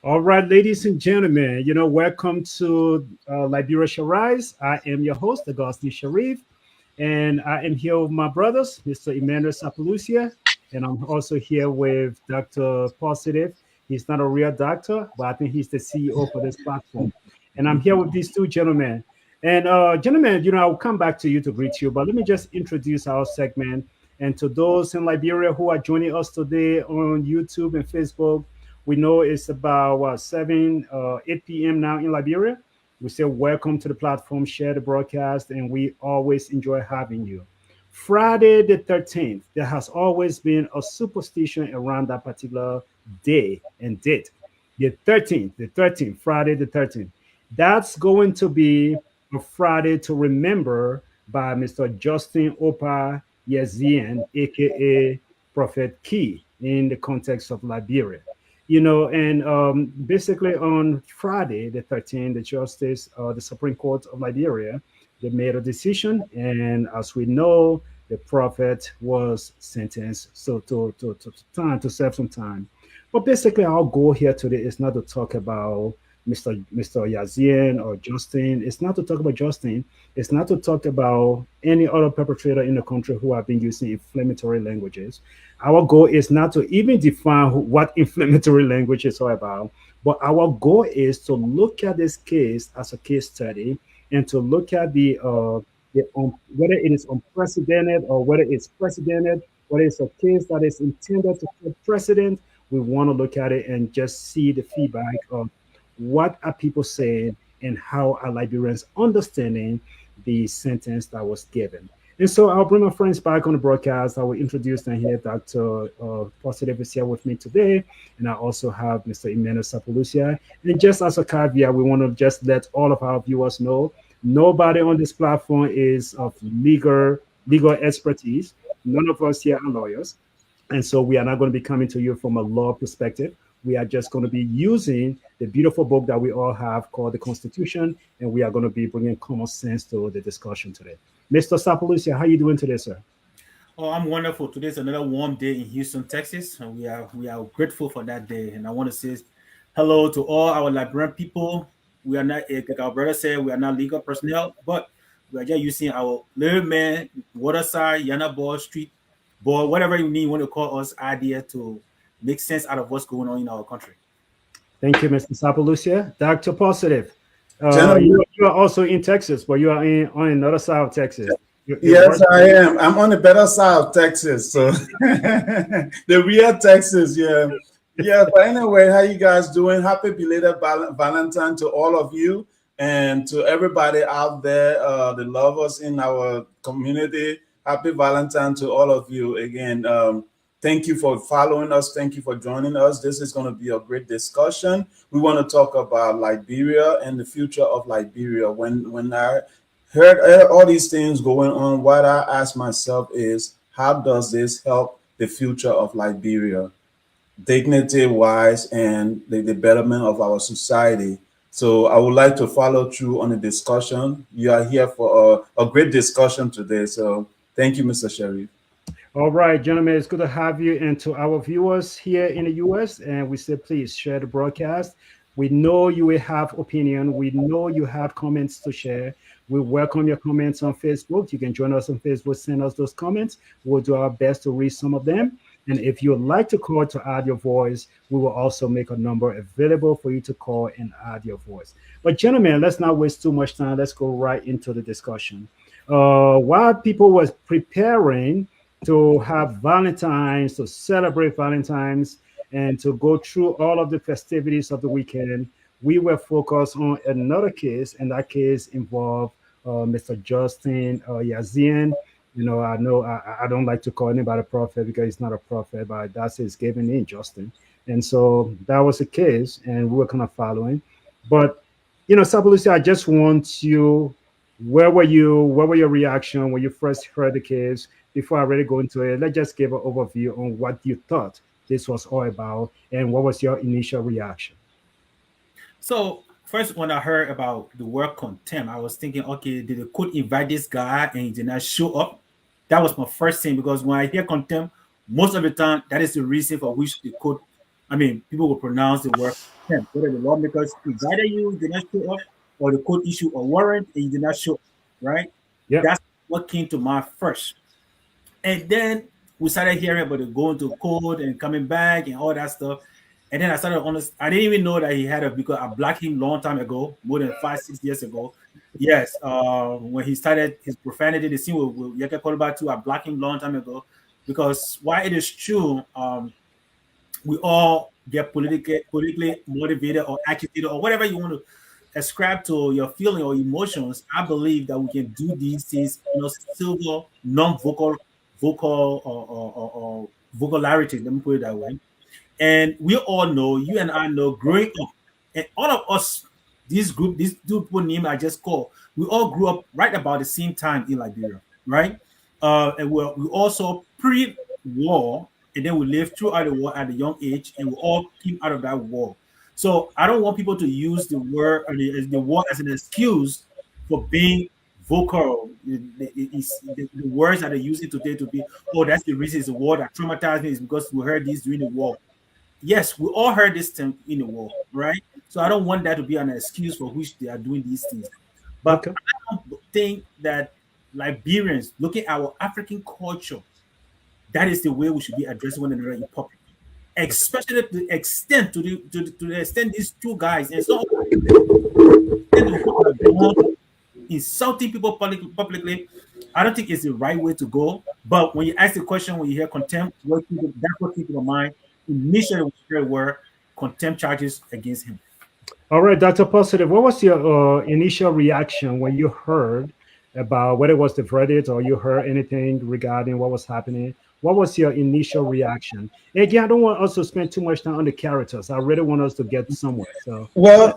All right, ladies and gentlemen, welcome to Liberia Shall Rise. I am your host, Augustine Sharif, and I am here with my brothers, Mr. Emmanuel Sapalusia, and I'm also here with Dr. Positive. He's not a real doctor, but I think he's the CEO for this platform. And I'm here with these two gentlemen. And gentlemen, I'll come back to you to greet you, but let me just introduce our segment. And to those in Liberia who are joining us today on YouTube and Facebook, we know it's about 8 p.m. now in Liberia. We say welcome to the platform, share the broadcast, and we always enjoy having you. Friday the 13th, there has always been a superstition around that particular day and date. The 13th, Friday the 13th. That's going to be a Friday to remember by Mr. Justin Opa Yazian, aka Prophet Key, in the context of Liberia. And basically on Friday, the 13th, the Supreme Court of Liberia, they made a decision. And as we know, the prophet was sentenced to serve some time. But basically, our goal here today is not to talk about Mr. Yazian or Justin. It's not to talk about Justin. It's not to talk about any other perpetrator in the country who have been using inflammatory languages. Our goal is not to even define what inflammatory language is all about, but our goal is to look at this case as a case study and to look at whether it is unprecedented or whether it's precedented, whether it's a case that is intended to set precedent. We want to look at it and just see the feedback of what are people saying and how are Liberians understanding the sentence that was given. And so I'll bring my friends back on the broadcast. I will introduce them here. Dr. Positive is here with me today. And I also have Mr. Emmanuel Sapalusia. And just as a caveat, we want to just let all of our viewers know nobody on this platform is of legal expertise. None of us here are lawyers. And so we are not going to be coming to you from a law perspective. We are just going to be using the beautiful book that we all have called the Constitution, and we are going to be bringing common sense to the discussion today. Mr. Sapalusia, how are you doing today, sir? Oh, I'm wonderful. Today's another warm day in Houston, Texas, and we are grateful for that day. And I want to say hello to all our Liberian people. We are not, like our brother said, we are not legal personnel, but we are just using our little man, waterside, Yana Ball Street, ball, whatever you want to call us, idea to make sense out of what's going on in our country. Thank you, Mr. Sapalusia. Dr. Positive, Gentlemen, you are also in Texas, but you are on another side of Texas. yes, I am. I'm on the better side of Texas, so the real Texas, yeah. Yeah, but anyway, how you guys doing? Happy belated Valentine to all of you and to everybody out there, the lovers in our community. Happy Valentine to all of you again. Thank you for following us. Thank you for joining us. This is going to be a great discussion. We want to talk about Liberia and the future of Liberia. When I heard all these things going on, what I asked myself is, how does this help the future of Liberia, dignity-wise, and the development of our society? So I would like to follow through on the discussion. You are here for a great discussion today. So thank you, Mr. Sharif. All right, gentlemen, it's good to have you. And to our viewers here in the US, and we say please share the broadcast. We know you will have opinion. We know you have comments to share. We welcome your comments on Facebook. You can join us on Facebook, send us those comments. We'll do our best to read some of them. And if you would like to call to add your voice, we will also make a number available for you to call and add your voice. But gentlemen, let's not waste too much time. Let's go right into the discussion. While people was preparing to have Valentine's, to celebrate Valentine's, and to go through all of the festivities of the weekend, we were focused on another case, and that case involved Mr. Justin Yazian. I know I don't like to call anybody a prophet because he's not a prophet, but that's his given name, Justin. And so that was the case, and we were kind of following. But, Sabalusi, I just want you, where were you? What were your reaction when you first heard the case? Before I really go into it, let's just give an overview on what you thought this was all about and what was your initial reaction. So first, when I heard about the word contempt, I was thinking, okay, did the court invite this guy and he did not show up? That was my first thing, because when I hear contempt, most of the time that is the reason for which the court I mean, people will pronounce the word contempt, whether the lawmakers invited you, you did not show up, or the court issue a warrant and you did not show up, right? Yep. That's what came to mind first. And then we started hearing about it going to court and coming back and all that stuff. And then I started honest. I didn't even know that he had a because I blocked him long time ago, more than 5, 6 years ago. Yes, when he started his profanity, the scene with Yeke Kolba too, I blocked him long time ago because while it is true, we all get politically motivated or agitated or whatever you want to ascribe to your feeling or emotions. I believe that we can do these things in a silver, vocal or vocalarity. Let me put it that way. And we all know, you and I know, growing up, and all of us, these two people name I just called, we all grew up right about the same time in Liberia, right? And we also pre-war, and then we lived throughout the war at a young age, and we all came out of that war. So I don't want people to use the word or the war as an excuse for being vocal. The words that they use it today to be, oh, that's the reason it's a war that traumatized me is because we heard this during the war. Yes, we all heard this term in the war, right? So I don't want that to be an excuse for which they are doing these things. But Okay. I don't think that Liberians, looking at our African culture, that is the way we should be addressing one another in public. Especially to the extent to the extent these two guys and so insulting people publicly. I don't think it's the right way to go. But when you ask the question, when you hear contempt, that's what came to your mind. Initially, there were contempt charges against him. All right, Dr. Positive, what was your initial reaction when you heard about whether it was the verdict or you heard anything regarding what was happening? What was your initial reaction? Again, I don't want us to spend too much time on the characters. I really want us to get somewhere. So, Well,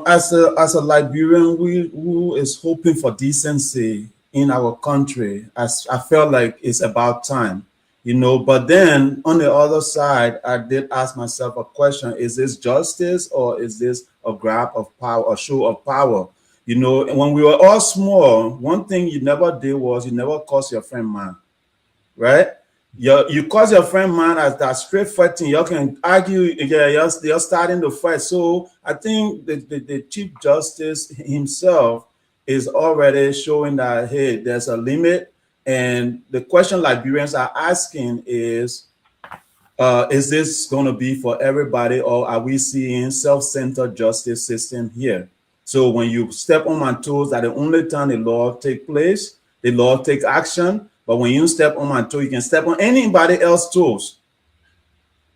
as a Liberian, who is hoping for decency in our country, as I felt like it's about time, But then on the other side, I did ask myself a question: is this justice or is this a grab of power, a show of power? And when we were all small, one thing you never did was you never called your friend man, right? You cause your friend man as that straight fighting, you can argue, yeah, you're starting to fight. So I think the Chief Justice himself is already showing that, hey, there's a limit. And the question Liberians are asking is this going to be for everybody, or are we seeing self-centered justice system here? So when you step on my toes, that the only time the law take place, the law take action. But when you step on my toe, you can step on anybody else's toes.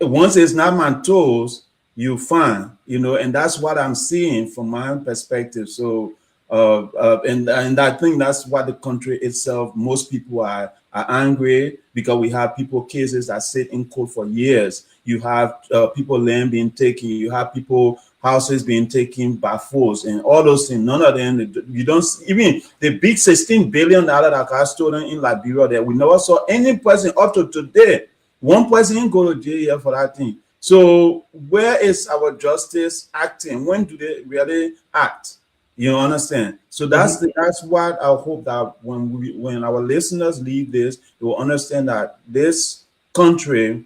Once it's not my toes, you fine, and that's what I'm seeing from my own perspective. So, and I think that's what the country itself, most people are angry because we have people cases that sit in court for years. You have people land being taken. You have people houses being taken by force and all those things. None of them, you don't even the big $16 billion that got stolen in Liberia that we never saw any person up to today. One person didn't go to jail for that thing. So where is our justice acting? When do they really act? You understand? So that's what I hope that when our listeners leave this, they will understand that this country,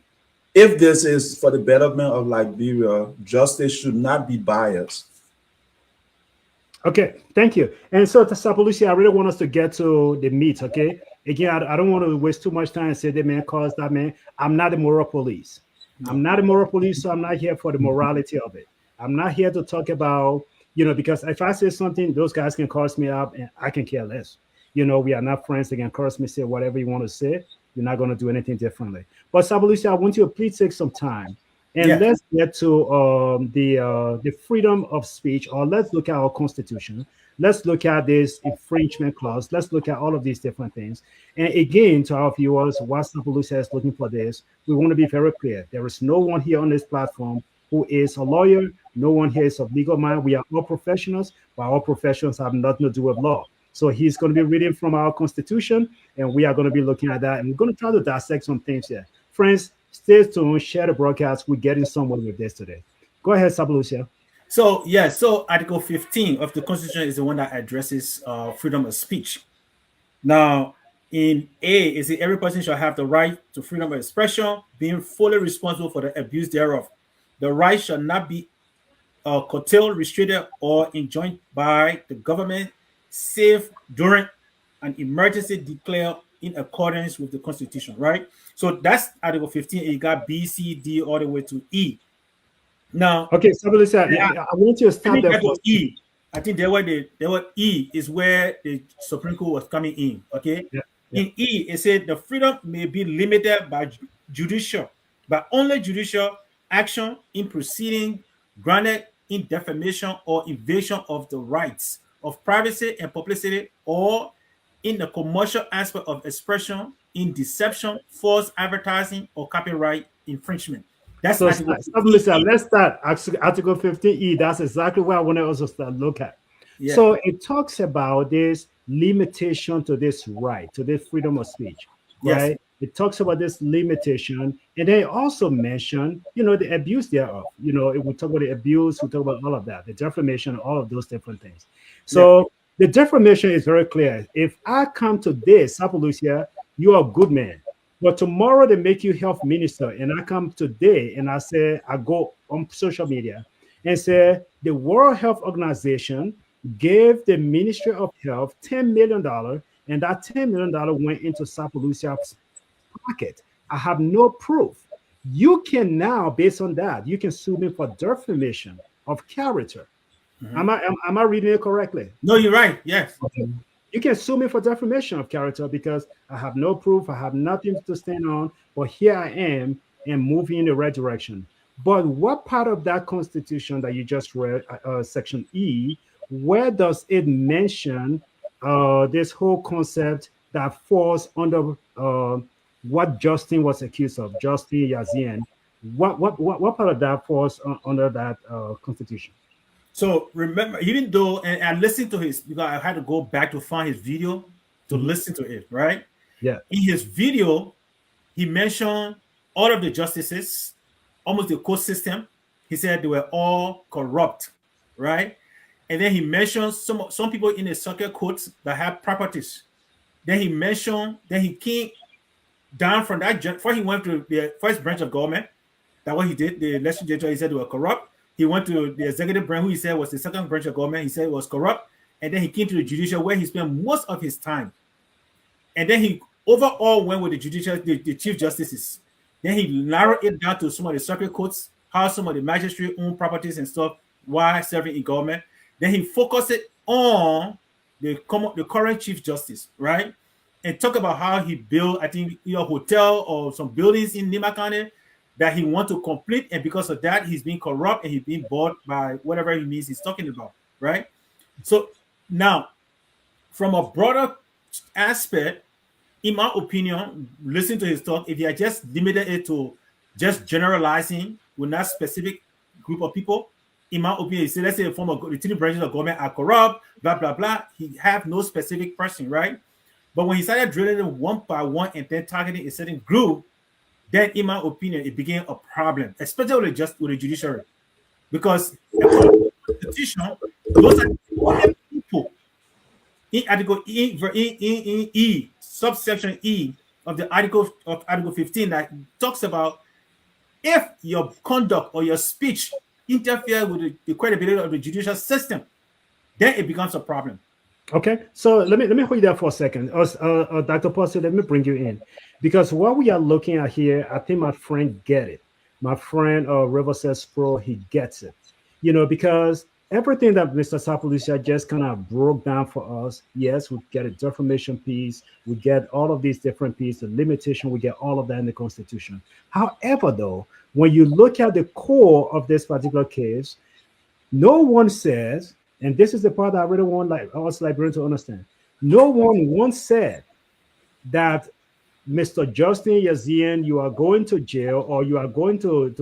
if this is for the betterment of Liberia, justice should not be biased. okay, thank you. And so, Sapalusi, I really want us to get to the meat, okay? Again, I don't want to waste too much time and say that man caused that man. I'm not a moral police. No. I'm not a moral police, so I'm not here for the morality of it. I'm not here to talk about, because if I say something, those guys can curse me up and I can care less. We are not friends. They can curse me, say whatever you want to say. You're not going to do anything differently. But Sabalusi, I want you to please take some time and let's get to the freedom of speech, or let's look at our constitution. Let's look at this infringement clause. Let's look at all of these different things. And again, to our viewers, while Sabalusi is looking for this, we want to be very clear. There is no one here on this platform who is a lawyer. No one here is of legal mind. We are all professionals, but our professions have nothing to do with law. So he's going to be reading from our constitution, and we are going to be looking at that. And we're going to try to dissect some things here. Friends, stay tuned, share the broadcast. We're getting somewhere with this today. Go ahead, Sabalusia. So, so Article 15 of the Constitution is the one that addresses freedom of speech. Now, in A, is every person shall have the right to freedom of expression, being fully responsible for the abuse thereof. the right shall not be curtailed, restricted, or enjoined by the government, save during an emergency declared in accordance with the Constitution, right? So that's Article 15. You got B, C, D, all the way to E. Now, okay, so I want you to stop there for E. I think there were E is where the Supreme Court was coming in. Okay, in E it said the freedom may be limited by judicial, but only judicial action in proceeding granted in defamation or invasion of the rights of privacy and publicity, or in the commercial aspect of expression, in deception, false advertising, or copyright infringement. That's so let's start Article 15E. That's exactly what I want to also start look at. Yeah. So it talks about this limitation to this right, to this freedom of speech, right? Yes. It talks about this limitation, and they also mention, the abuse thereof. We talk about the abuse, we talk about all of that, the defamation, all of those different things. So the defamation is very clear. If I come to this, Sapalucia, you are a good man. But tomorrow they make you health minister, and I come today and I say, I go on social media and say the World Health Organization gave the Ministry of Health $10 million, and that $10 million went into Sapalucia's pocket. I have no proof. You can now, based on that, you can sue me for defamation of character. Mm-hmm. Am I reading it correctly? No, you're right. Yes. Okay. You can sue me for defamation of character because I have no proof. I have nothing to stand on. But here I am and moving in the right direction. But what part of that Constitution that you just read, Section E, where does it mention this whole concept that falls under what Justin was accused of, Justin Yazian? What part of that falls under that Constitution? So remember, even though, and I listened to because I had to go back to find his video to listen to it, right? Yeah. In his video, he mentioned all of the justices, almost the court system. He said they were all corrupt, right? And then he mentioned some people in the circuit courts that have properties. Then he came down from that, before he went to the first branch of government, that what he did, the legislature, he said they were corrupt. He went to the executive branch, who he said was the second branch of government. He said it was corrupt. And then he came to the judicial, where he spent most of his time. And then he overall went with the judicial, the chief justices. Then he narrowed it down to some of the circuit courts, how some of the magistrate own properties and stuff while serving in government. Then he focused it on the current chief justice, right? And talk about how he built, I think, a hotel or some buildings in Nima County that he wants to complete, and because of that, he's being corrupt and he's being bought by whatever he means he's talking about, right? So now, from a broader aspect, in my opinion, listen to his talk, if you are just limited it to just generalizing with that specific group of people, in my opinion, he said, let's say the three branches of government are corrupt, blah, blah, blah. He have no specific person, right? But when he started drilling them one by one and then targeting a certain group, then, in my opinion, it became a problem, especially with the judiciary, because the Constitution, those are the people in Article E, subsection E of the Article 15 that talks about if your conduct or your speech interfere with the credibility of the judicial system, then it becomes a problem. Okay, so let me hold you there for a second. Dr. Posse, let me bring you in, because what we are looking at here, I think my friend get it. My friend Riverset Pro, he gets it. Because everything that Mr. Sapalucia just kind of broke down for us, yes, we get a defamation piece, we get all of these different pieces, the limitation, we get all of that in the Constitution. However, though, when you look at the core of this particular case, no one says, and this is the part that I really want us librarians to understand. No one once said that Mr. Justin Yazian, you are going to jail or you are going to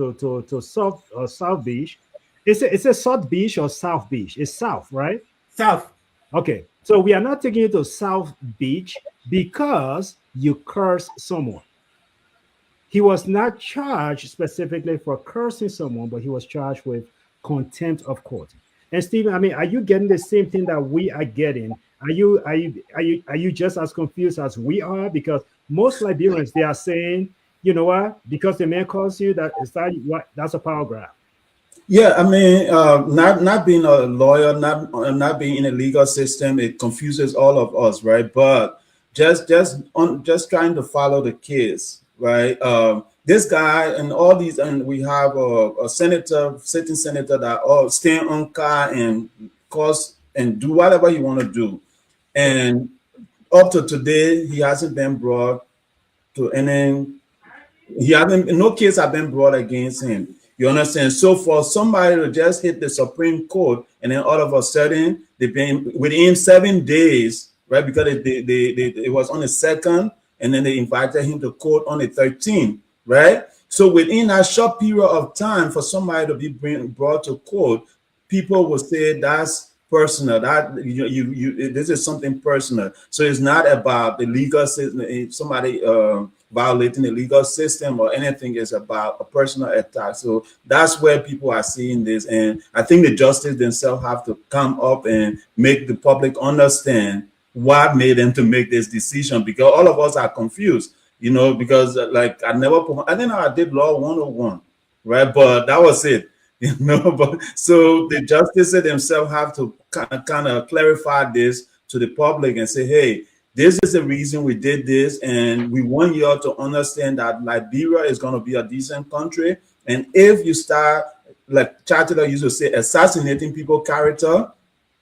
South Beach. Is it South Beach or South Beach? It's South, right? South. Okay. So we are not taking you to South Beach because you cursed someone. He was not charged specifically for cursing someone, but he was charged with contempt of court. And Stephen, I mean, are you getting the same thing that we are getting? Are you just as confused as we are? Because most Liberians, they are saying, you know what? Because the man calls you, that's a paragraph. Yeah, I mean, not being a lawyer, not being in a legal system, it confuses all of us, right? But just trying to follow the case, right? This guy and all these, and we have a senator, sitting senator that stand on car and cause and do whatever you want to do, and up to today, he hasn't been brought to any. He haven't, no case have been brought against him. You understand? So for somebody to just hit the Supreme Court and then all of a sudden they've been within 7 days, right? Because it was on the second, and then they invited him to court on the 13th, right? So within that short period of time for somebody to be brought to court, people will say that's personal. That this is something personal. So it's not about the legal system. Somebody violating the legal system or anything, is about a personal attack. So that's where people are seeing this, and I think the justice themselves have to come up and make the public understand what made them to make this decision, because all of us are confused, because like I didn't know I did law 101, right? But that was it. But so the justices themselves have to kind of clarify this to the public and say, hey, this is the reason we did this, and we want you all to understand that Liberia is going to be a decent country. And if you start, like Chatterton used to say, assassinating people's character,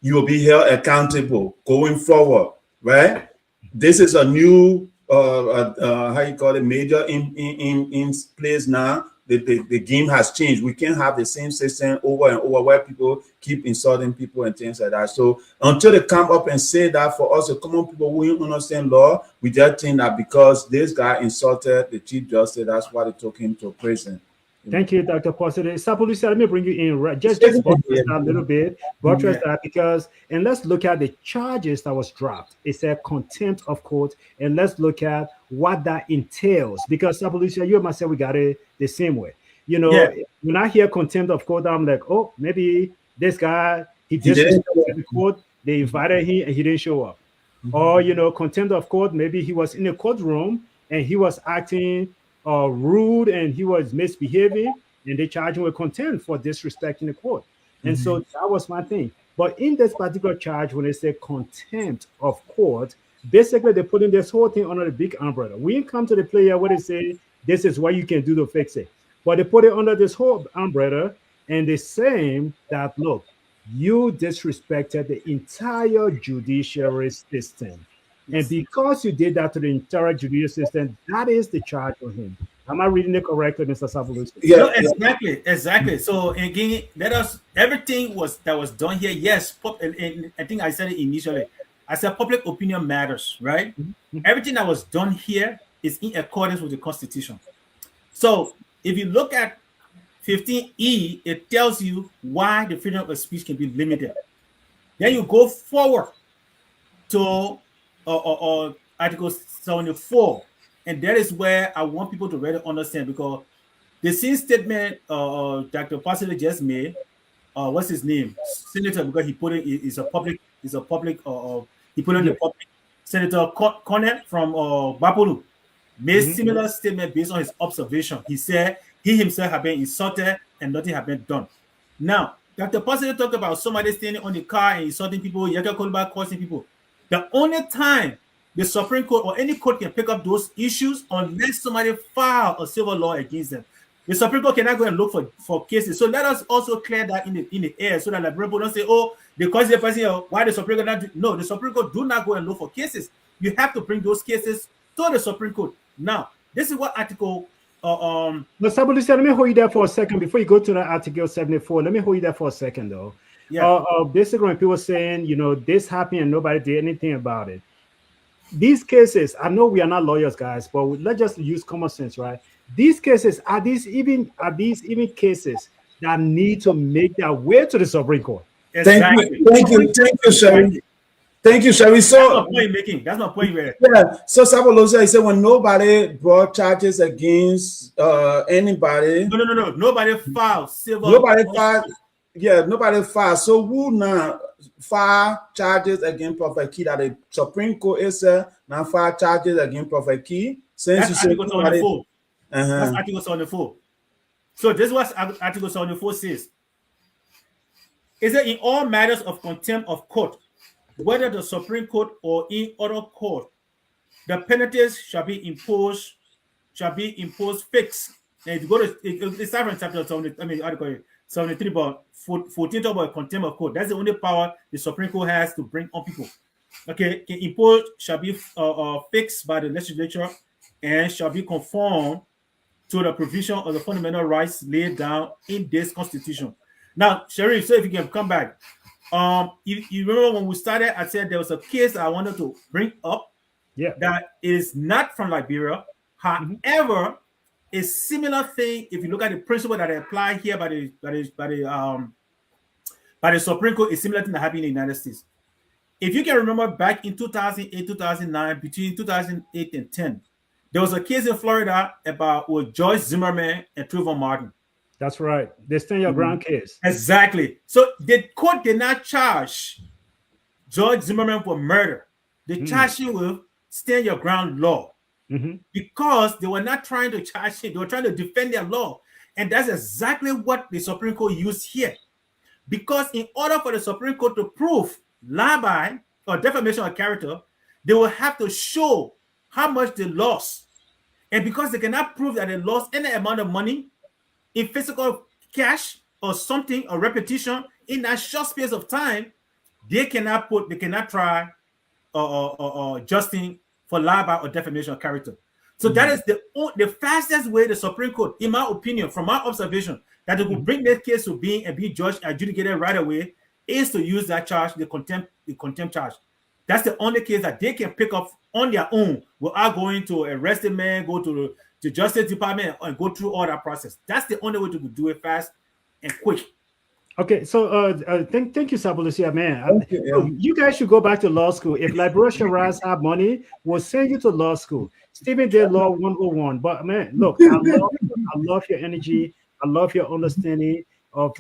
you will be held accountable going forward, right? This is a new, how you call it, major in place now. The game has changed. We can't have the same system over and over where people keep insulting people and things like that. So until they come up and say that, for us, the common people who don't understand law, we just think that because this guy insulted the Chief Justice, that's why they took him to prison. Thank you, Dr. Posede. Sapolusa, let me bring you in. Just buttress that a little bit, buttress that, because, and let's look at the charges that was dropped. It's a contempt of court, and let's look at what that entails. Because Sapolusa, you and myself, we got it the same way. When I hear contempt of court, I'm like, oh, maybe this guy, he disrespected the court, they invited him and he didn't show up. Or, contempt of court, maybe he was in a courtroom and he was acting rude and he was misbehaving, and they charged him with contempt for disrespecting the court. And so that was my thing. But in this particular charge, when they say contempt of court, basically they're putting this whole thing under the big umbrella. We didn't come to the player where they say this is what you can do to fix it, but they put it under this whole umbrella, and they're saying that, look, you disrespected the entire judiciary system. And because you did that to the entire judicial system, that is the charge for him. Am I reading it correctly, Mr. Savolus? Yeah, no, exactly. So again, everything that was done here. Yes, and I think I said it initially. I said public opinion matters, right? Everything that was done here is in accordance with the Constitution. So if you look at 15E, it tells you why the freedom of speech can be limited. Then you go forward to Article 74, and that is where I want people to really understand, because the same statement Dr. Posede just made, what's his name, Senator, because he put it is a public he put it in the public. Senator Cornett from Bapolu made similar statement based on his observation. He said he himself had been insulted and nothing had been done. Now, Dr. Posede talked about somebody standing on the car and insulting people, Yaka Kolba causing people. The only time the Supreme Court or any court can pick up those issues unless somebody file a civil law against them. The Supreme Court cannot go and look for cases. So let us also clear that in the air, so that the people don't say, oh, because the person, why the Supreme Court not do? No, the Supreme Court do not go and look for cases. You have to bring those cases to the Supreme Court. Now, this is what article But Sabolisa, let me hold you there for a second before you go to the Article 74. Let me hold you there for a second, though. Yeah. Basically, when people saying, this happened and nobody did anything about it. These cases, I know we are not lawyers, guys, but let's just use common sense, right? These cases, are these even cases that need to make their way to the Supreme Court? Exactly. Thank you, Sherry. Thank you, Sherry. So that's my point making. That's my point. Yeah. So Sabolosa, he said when nobody brought charges against anybody. No. Nobody filed civil. Nobody filed. Yeah, nobody filed. So who now file charges against Prophet Key that the Supreme Court is now file charges against Prophet Key? Since that's Article 74. That's Article 74. So this is what Article 74 says. It said in all matters of contempt of court, whether the Supreme Court or in other court, the penalties shall be imposed fixed. And if you go to it's from chapter 70, I mean article 73, but 14 talk about contempt of court. That's the only power the Supreme Court has to bring on people. Okay, imposed shall be fixed by the legislature and shall be conformed to the provision of the fundamental rights laid down in this constitution. Now, Sharif, so if you can come back, you remember when we started, I said there was a case I wanted to bring up. Yeah. That is not from Liberia. However, a similar thing, if you look at the principle that apply here by the Supreme Court, is similar to that happened in the United States. If you can remember back in 2008, 2009, between 2008 and 10, there was a case in Florida about with Joyce Zimmerman and Trayvon Martin. That's right. They stand your ground case. Exactly. So the court did not charge George Zimmerman for murder. They charged him with stand your ground law because they were not trying to charge him. They were trying to defend their law. And that's exactly what the Supreme Court used here. Because in order for the Supreme Court to prove libel or defamation of character, they will have to show how much they lost. And because they cannot prove that they lost any amount of money in physical cash or something or repetition in that short space of time, they cannot try Justin for libel or defamation of character. So that is the fastest way the Supreme Court, in my opinion, from my observation, that they could bring that case to being and be judged and adjudicated right away, is to use that charge, the contempt charge. That's the only case that they can pick up on their own without going to arrest a man, go to the Justice Department and go through all that process. That's the only way to do it fast and quick. Okay, so thank you, Sapalusia, man. You guys should go back to law school. If Liberia Shiraz have money, we'll send you to law school. Stephen did law 101. But man, look, I love your energy. I love your understanding of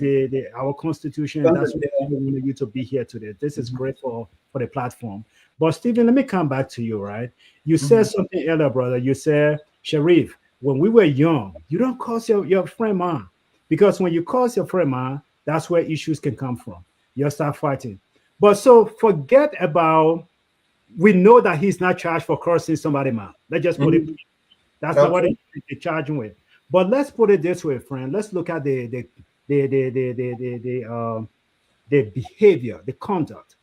our constitution. That's why I wanted you to be here today. This is great for the platform. But Stephen, let me come back to you, right? You said something earlier, brother. You said, Sharif, when we were young, you don't cause your friend mom. Because when you cause your friend mom, that's where issues can come from. You'll start fighting. But so forget about, we know that he's not charged for cursing somebody mom. Let's just put it, that's not what they charge him with. But let's put it this way, friend. Let's look at the behavior, the conduct.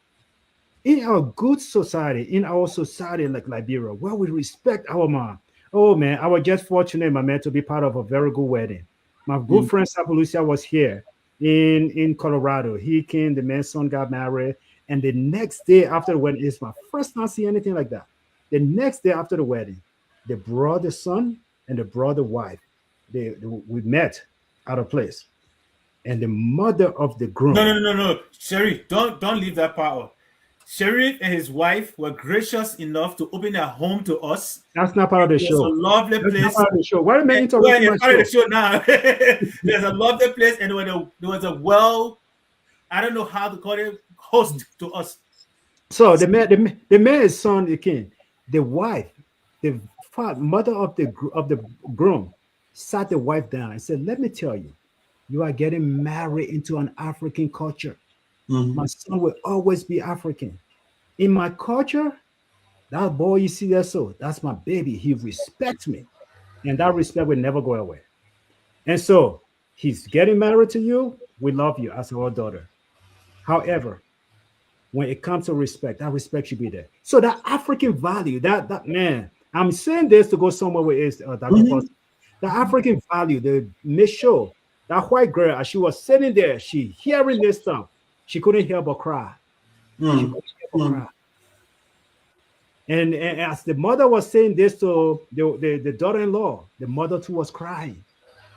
In our good society, in our society like Liberia, where we respect our mom. Oh man, I was just fortunate, my man, to be part of a very good wedding. My good friend Sapalusia was here in Colorado. He came, the man's son got married, and the next day after the wedding, it's my first time seeing anything like that. The next day after the wedding, they brought the son and they brought the wife. We met at a place, and the mother of the groom. No, Sharif, don't leave that part out. Sharif and his wife were gracious enough to open their home to us. That's not part of the show. It's a lovely place. Not part of the show. Why am I interrupting my show? Part of the show now. There's a lovely place, and there was a I don't know how to call it, host to us. So the man's son, the king, the wife, the mother of the groom, sat the wife down and said, "Let me tell you, you are getting married into an African culture. My son will always be African. In my culture, that boy you see there, so that's my baby. He respects me, and that respect will never go away. And so he's getting married to you. We love you as our daughter. However, when it comes to respect, that respect should be there. So that African value, that man, I'm saying this to go somewhere where it's the African value, the make sure that white girl, as she was sitting there, she hearing this stuff, she couldn't help but cry. And as the mother was saying this to the daughter-in-law, the mother too was crying.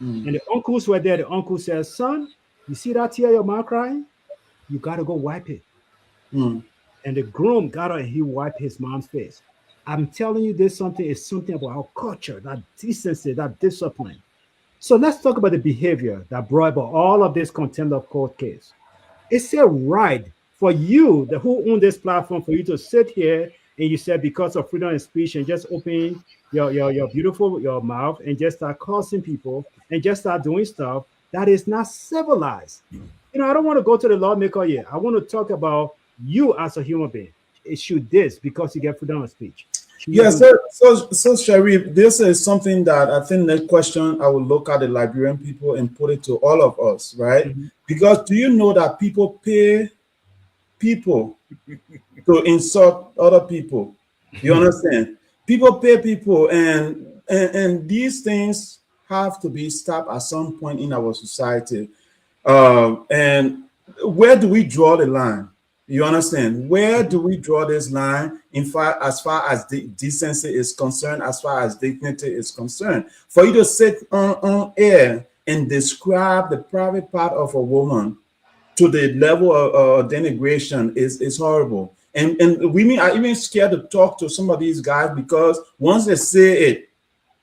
And the uncles were there. The uncle said, "Son, you see that tear your mom crying? You got to go wipe it." And the groom got up and he wiped his mom's face. I'm telling you, this is something about our culture, that decency, that discipline. So let's talk about the behavior that brought about all of this contempt of court case. It's a right for you, who own this platform, for you to sit here and you said because of freedom of speech and just open your beautiful mouth and just start cursing people and just start doing stuff that is not civilized. I don't want to go to the lawmaker yet. I want to talk about you as a human being. Should this, because you get freedom of speech. Yeah, so Sharif, this is something that I think next question I will look at the Liberian people and put it to all of us, right? Mm-hmm. Because do you know that people pay people to insult other people? You understand? People pay people, and these things have to be stopped at some point in our society. And where do we draw the line? You understand? Where do we draw this line? In fact, as far as decency is concerned, as far as dignity is concerned, for you to sit on air and describe the private part of a woman to the level of denigration is horrible. And women are even scared to talk to some of these guys because once they say it,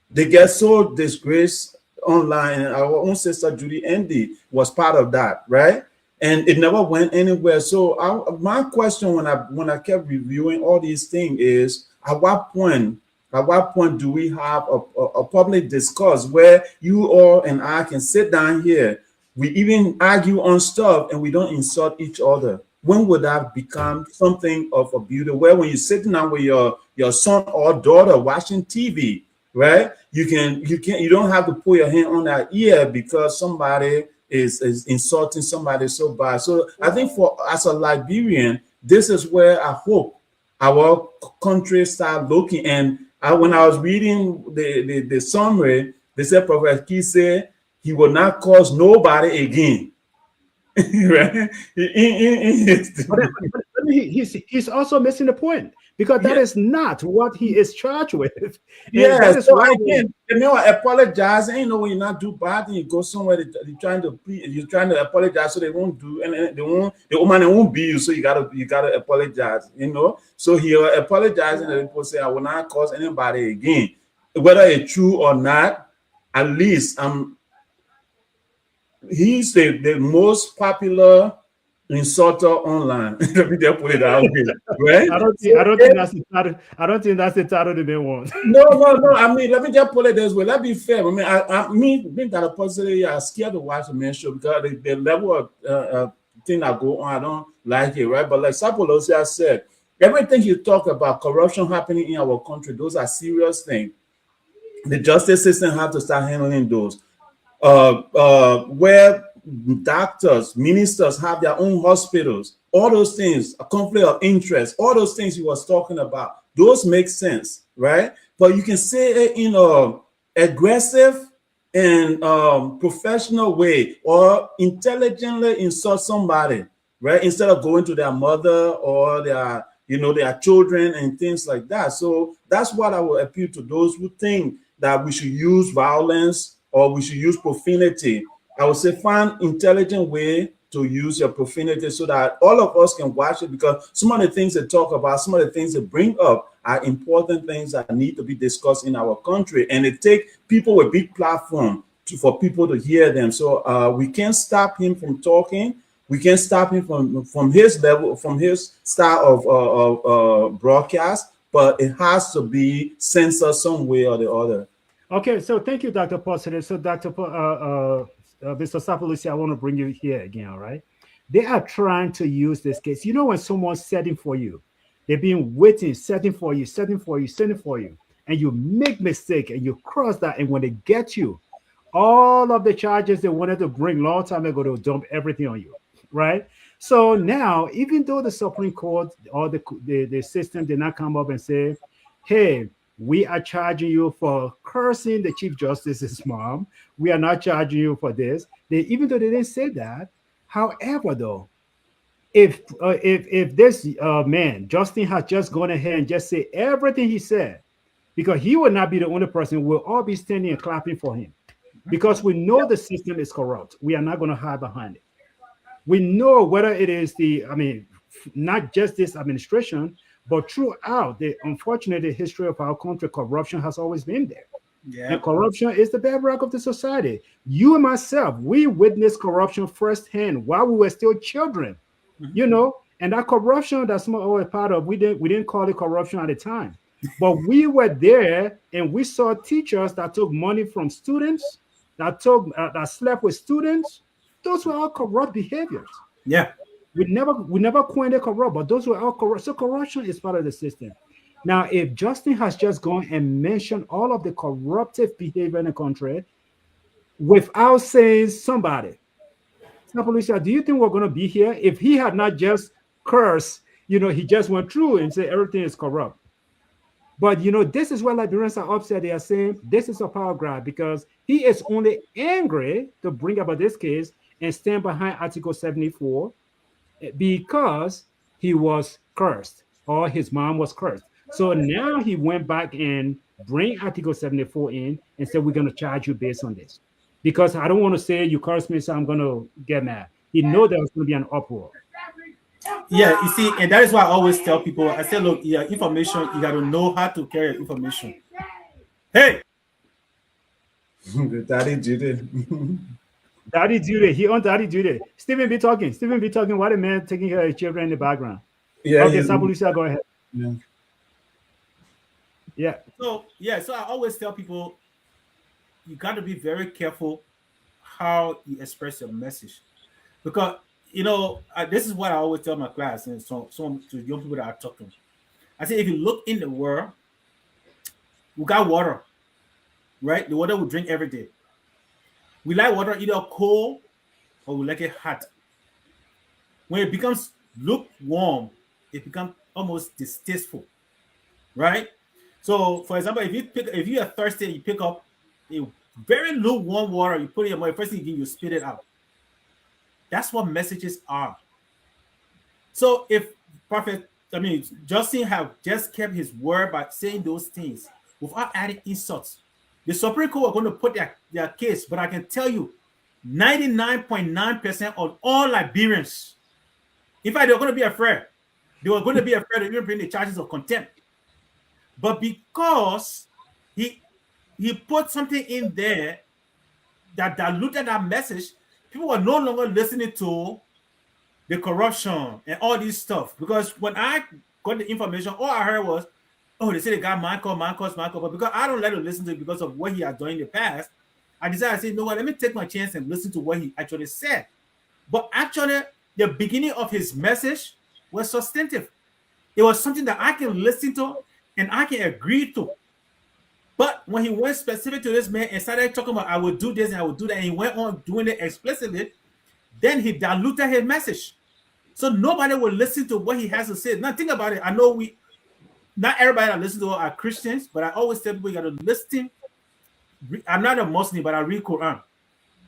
they get so disgraced online. And our own sister Judy Andy was part of that, right? And it never went anywhere. So my question when I kept reviewing all these things is at what point do we have a public discourse where you all and I can sit down here, we even argue on stuff and we don't insult each other? When would that become something of a beauty where when you're sitting down with your son or daughter watching TV, right? You don't have to put your hand on that ear because somebody is insulting somebody so bad. So I think for as a Liberian, this is where I hope our country start looking. And when I was reading the summary, they said Prophet Key said he will not cause nobody again. Right? But he's also missing the point because that is not what he is charged with. Yeah, so again, apologize. And when you not do bad, and you go somewhere, you're trying to apologize, so they won't do, and the woman won't be you. So you gotta apologize. So he apologizing, and people say, "I will not cause anybody again," whether it's true or not. At least he's the most popular insulter online. Let me just put it out here, right? I don't think that's the title. I don't think that's the title that they want. No. I mean, let me just put it this way. Let's be fair. I mean, being that a person, I'm scared to watch the main show because the level of thing that go on, I don't like it, right? But like Sapolosia said, everything you talk about, corruption happening in our country, those are serious things. The justice system have to start handling those. Where doctors, ministers have their own hospitals, all those things, a conflict of interest, all those things he was talking about, those make sense, right? But you can say it in a aggressive and professional way or intelligently insult somebody, right? Instead of going to their mother or their children and things like that. So that's what I will appeal to those who think that we should use violence or we should use profanity. I would say find intelligent way to use your profanity so that all of us can watch it, because some of the things they talk about, some of the things they bring up are important things that need to be discussed in our country. And it takes people with big platform for people to hear them. So we can't stop him from talking. We can't stop him from his level, from his style of broadcast, but it has to be censored some way or the other. Okay, so thank you, Dr. Positive. So Dr. Mr. Sapolusi, I want to bring you here again, all right? They are trying to use this case. When someone's setting for you, they've been waiting, setting for you, and you make mistake and you cross that, and when they get you, all of the charges they wanted to bring long time ago, they'll dump everything on you, right? So now, even though the Supreme Court or the system did not come up and say, hey, we are charging you for cursing the Chief Justice's mom. We are not charging you for this. Even though they didn't say that, however, though, if this man, Justin, has just gone ahead and just say everything he said, because he will not be the only person, we'll all be standing and clapping for him. Because we know the system is corrupt. We are not going to hide behind it. We know whether it is not just this administration, but throughout the unfortunate history of our country, corruption has always been there. Yeah. And corruption is the bedrock of the society. You and myself, we witnessed corruption firsthand while we were still children, and that corruption that's a part of, we didn't call it corruption at the time, but we were there and we saw teachers that took money from students, that slept with students. those were all corrupt behaviors. Yeah. We never coined it corrupt, but those were all corrupt. So corruption is part of the system. Now, if Justin has just gone and mentioned all of the corruptive behavior in the country without saying somebody, Policia, do you think we're going to be here if he had not just cursed? He just went through and said everything is corrupt. But this is where Liberians are upset. They are saying this is a power grab because he is only angry to bring about this case and stand behind Article 74 because he was cursed or his mom was cursed. So now he went back and bring Article 74 in and said, we're going to charge you based on this. Because I don't want to say you cursed me, so I'm going to get mad. He know there was going to be an uproar. Yeah, you see, and that is why I always tell people, I say, look, yeah, information, you got to know how to carry information. Hey! Daddy Judy. Daddy Judy. He on Daddy Judy. Stephen be talking. What a man taking care of his children in the background. Yeah. Okay, Sabulisha, go ahead. Yeah. So I always tell people, you got to be very careful how you express your message. Because, this is what I always tell my class and some to young people that I talk to. I say, if you look in the world, we got water, right? The water we drink every day. We like water either cold or we like it hot. When it becomes lukewarm, it becomes almost distasteful, right? So, for example, if you are thirsty and you pick up a very lukewarm water, you put it in your mouth, first thing you spit it out. That's what messages are. So if Justin have just kept his word by saying those things without adding insults, the Supreme Court are going to put their case, but I can tell you 99.9% of all Liberians, in fact, they're going to be afraid. They were going to be afraid to even bring the charges of contempt. But because he put something in there that diluted that message, people are no longer listening to the corruption and all this stuff. Because when I got the information, all I heard was, oh, they say the guy Michael. But because I don't let him listen to it because of what he has done in the past, I decided to say, you know what, let me take my chance and listen to what he actually said. But actually, the beginning of his message was substantive. It was something that I can listen to and I can agree to. But when he went specific to this man and started talking about, I will do this and I will do that, and he went on doing it explicitly, then he diluted his message. So nobody will listen to what he has to say. Now think about it. I know not everybody that listens to us are Christians, but I always tell people you got to listen. I'm not a Muslim, but I read Quran.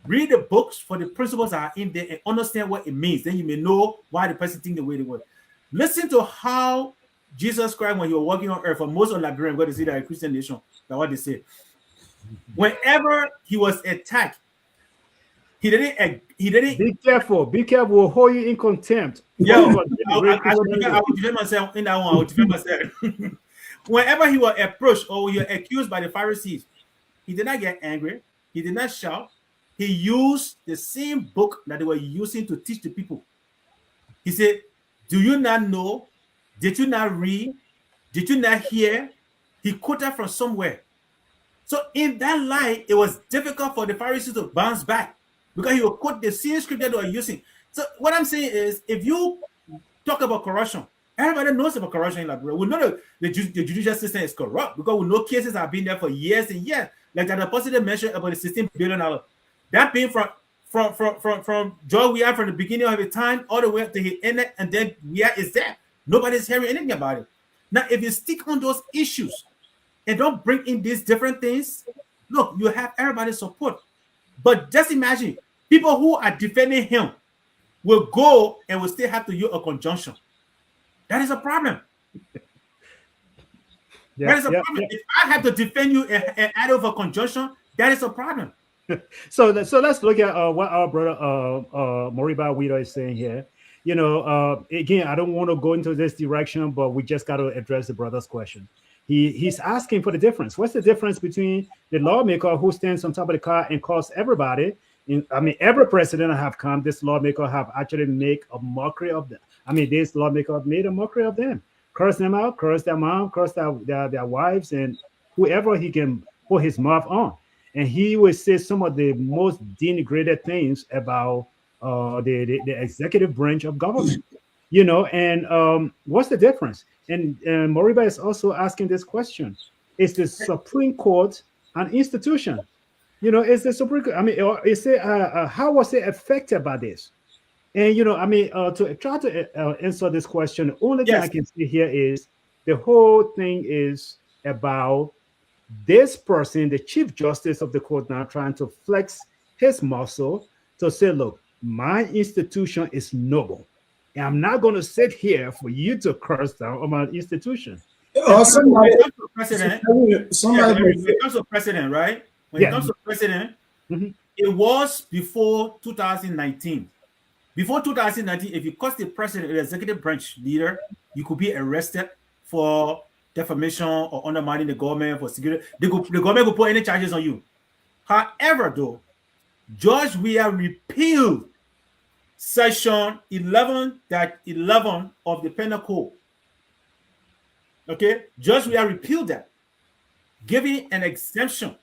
Read the books for the principles that are in there and understand what it means. Then you may know why the person thinks the way they were. Listen to how Jesus Christ, when he was walking on earth, for most of Liberian, God to see that a Christian nation, that's what they say. Whenever he was attacked, he didn't. Be careful. We'll hold you in contempt. Yeah, I will defend myself in that one. I will defend myself. Whenever he was approached or he was accused by the Pharisees, he did not get angry. He did not shout. He used the same book that they were using to teach the people. He said, do you not know? Did you not read? Did you not hear? He quoted from somewhere. So in that light, it was difficult for the Pharisees to bounce back because he would quote the same scripture they were using. So what I'm saying is, if you talk about corruption, everybody knows about corruption in Liberia. We know the judicial system is corrupt because we know cases have been there for years and years. Like that apostle mentioned about the $16 billion. That being from Joe, we are from the beginning of the time all the way to the end, and then where is that? Nobody's hearing anything about it. Now, if you stick on those issues and don't bring in these different things, look, you have everybody's support. But just imagine, people who are defending him will go and will still have to use a conjunction. That is a problem. That is a problem. If I have to defend you and add over conjunction, that is a problem. So let's look at what our brother Moriba Wido is saying here. Again, I don't want to go into this direction, but we just got to address the brother's question. He's asking for the difference. What's the difference between the lawmaker who stands on top of the car and calls everybody? Every president have come, this lawmaker have actually made a mockery of them. This lawmaker made a mockery of them. Curse them out, curse their mom, curse their wives, and whoever he can put his mouth on. And he would say some of the most denigrated things about the executive branch of government. You know, and what's the difference? And Moriba is also asking this question: is the Supreme Court an institution? You know, is the Supreme Court? I mean, or is it how was it affected by this? And you know, I mean, to try to answer this question, the only thing I Yes. can see here is the whole thing is about this person, the Chief Justice of the court, now trying to flex his muscle to say, look, my institution is noble. And I'm not going to sit here for you to curse down on my institution. Or When somebody, it comes to president, somebody, when it comes to president, right? When it Yeah. comes to president, Mhm. it was before 2019. Before 2019, if you cost the president, the executive branch leader, you could be arrested for defamation or undermining the government for security. The government could put any charges on you. However, though, George Weah repealed Section 11-11 of the Penal Code. Okay, George Weah repealed that, giving an exemption.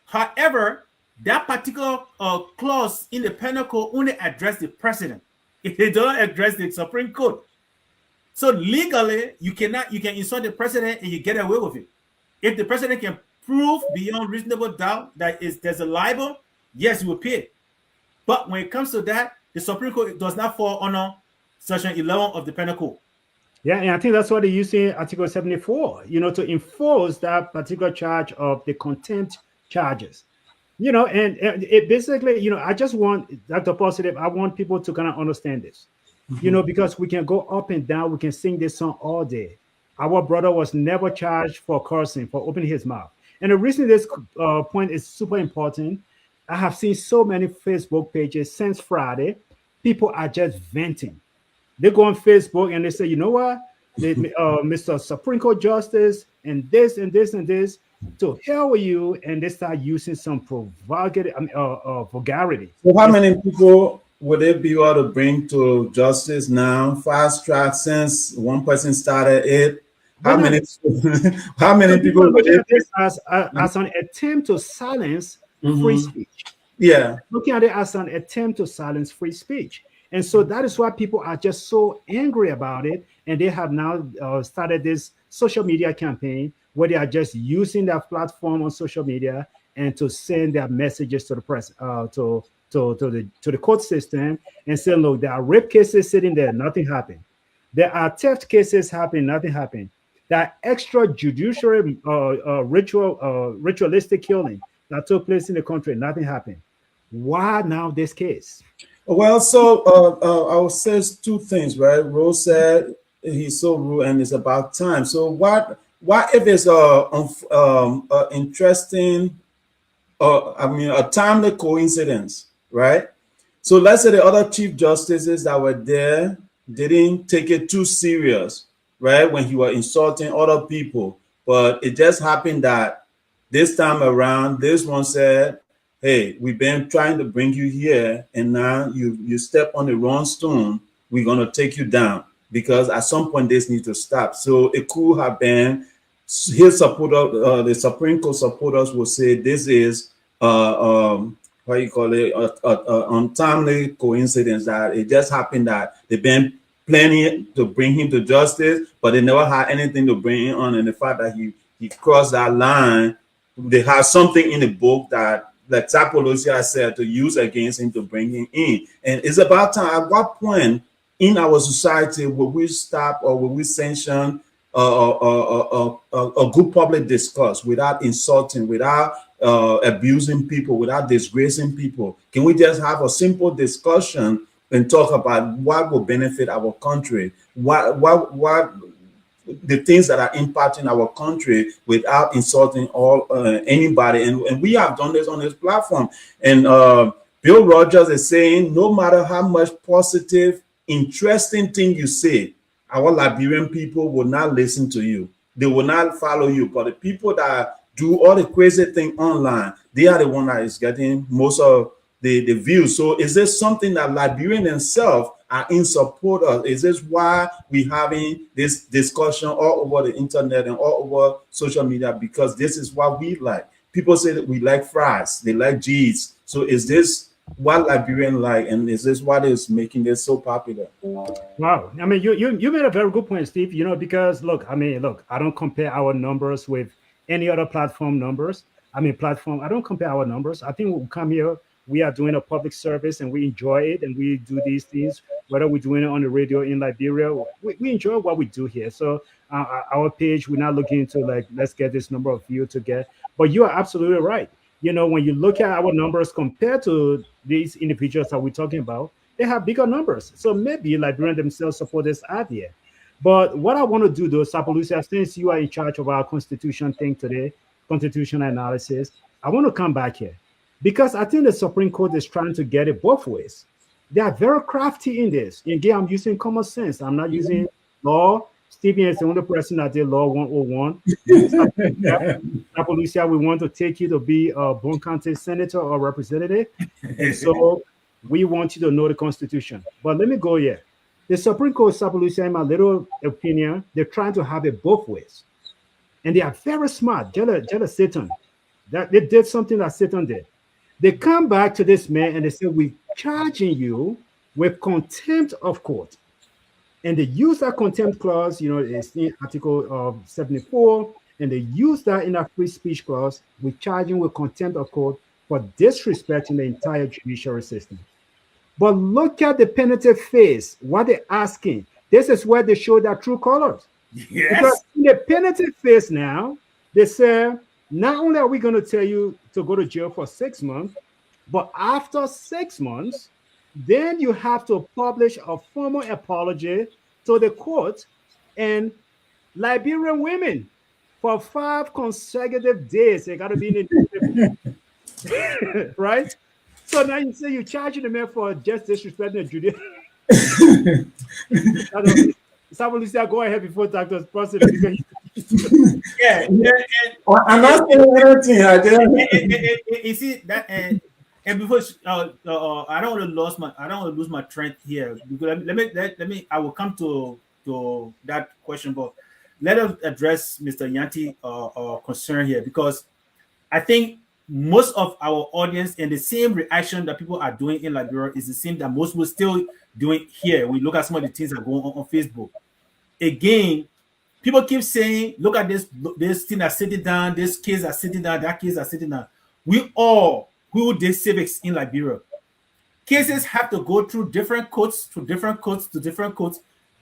However, that particular clause in the Penal Code only addressed the president. It doesn't address the Supreme Court. So legally, you can insult the president and you get away with it. If the president can prove beyond reasonable doubt that there's a libel, yes, you will pay. But when it comes to that, the Supreme Court does not fall under Section 11 of the Penal Code. Yeah, and I think that's what they use in Article 74, you know, to enforce that particular charge of the contempt charges. You know, and it basically, you know, I just want Dr. Positive, I want people to kind of understand this, you know, because we can go up and down, we can sing this song all day. Our brother was never charged for cursing, for opening his mouth. And the reason this point is super important, I have seen so many Facebook pages since Friday, people are just venting. They go on Facebook and they say, you know what, Mr. Supreme Court Justice, and this and this and this, to hell with you, and they start using some provocative vulgarity. so how many people would they be able to bring to justice now? Fast track, since one person started it. How But many? How many some people are would looking they? at this as an attempt to silence free speech. Yeah. Looking at it as an attempt to silence free speech. And so that is why people are just so angry about it. And they have now started this social media campaign where they are just using their platform on social media and to send their messages to the press, to the court system, and say, look, there are rape cases sitting there, nothing happened. There are theft cases happening, nothing happened. That extrajudicial ritualistic killing that took place in the country, nothing happened. Why now this case? Well, so I will say two things, right? Rose said he's so rude and it's about time. So what if it's a interesting, a timely coincidence, right? So let's say the other chief justices that were there didn't take it too serious, right? When he was insulting other people, but it just happened that this time around, this one said, hey, we've been trying to bring you here, and now you step on the wrong stone, we're going to take you down, because at some point this needs to stop. So it could have been his supporter, the Supreme Court supporters will say this is what you call it, untimely coincidence, that it just happened that they've been planning to bring him to justice, but they never had anything to bring him on. And the fact that he crossed that line, they have something in the book that, like Tapolosia said, to use against him to bring him in. And it's about time. At what point in our society will we stop, or will we sanction a good public discourse without insulting, without abusing people, without disgracing people? Can we just have a simple discussion and talk about what will benefit our country, what the things that are impacting our country, without insulting anybody? And we have done this on this platform. And Bill Rogers is saying, no matter how much positive, interesting thing you say, our Liberian people will not listen to you. They will not follow you. But the people that do all the crazy thing online, they are the one that is getting most of the views. So is this something that Liberian themselves are in support of? Is this why we having this discussion all over the internet and all over social media? Because this is what we like. People say that we like fries, they like G's. So is this what Liberian like, and is this what is making this so popular? Wow. I mean, you made a very good point, Steve. Because look, I don't compare our numbers with any other platform numbers. I don't compare our numbers. I think we come here, we are doing a public service and we enjoy it and we do these things, whether we're doing it on the radio in Liberia, we enjoy what we do here. So our page, we're not looking to like, let's get this number of views to get, but you are absolutely right. When you look at our numbers compared to these individuals that we're talking about, they have bigger numbers. So maybe Liberians themselves support this idea. But what I want to do, though, Sapalucia, since you are in charge of our constitution thing today, constitutional analysis, I want to come back here because I think the Supreme Court is trying to get it both ways. They are very crafty in this. Again, I'm using common sense. I'm not using law. Stephen is the only person that did Law 101. Sapalucia, we want to take you to be a Bon County senator or representative. And so we want you to know the Constitution. But let me go here. The Supreme Court, Sapalucia, in my little opinion, they're trying to have it both ways. And they are very smart. Jealous Satan. That they did something that Satan did. They come back to this man and they say, we're charging you with contempt of court. And they use that contempt clause, it's in Article 74, and they use that in that free speech clause. We're charging with contempt of court for disrespecting the entire judiciary system. But look at the penitent face, what they're asking. This is where they show their true colors. Yes. Because in the penitent face now, they say, not only are we going to tell you to go to jail for 6 months, but after 6 months, then you have to publish a formal apology to the court. And Liberian women, for 5 consecutive days, they got to be in the right? So now you say you're charging the man for just disrespecting the judiciary. Sapalucia, go ahead before Dr. President. Yeah. I'm not saying anything. I didn't. You see that, and before I don't want to lose my trend here, because let me I will come to that question, but let us address Mr. Yanti concern here, because I think most of our audience and the same reaction that people are doing in Liberia is the same that most will still doing here. We look at some of the things that are going on Facebook. Again, people keep saying, look at this thing that's sitting down, this kids are sitting down, that kids are sitting down. We all who did civics in Liberia, cases have to go through different courts,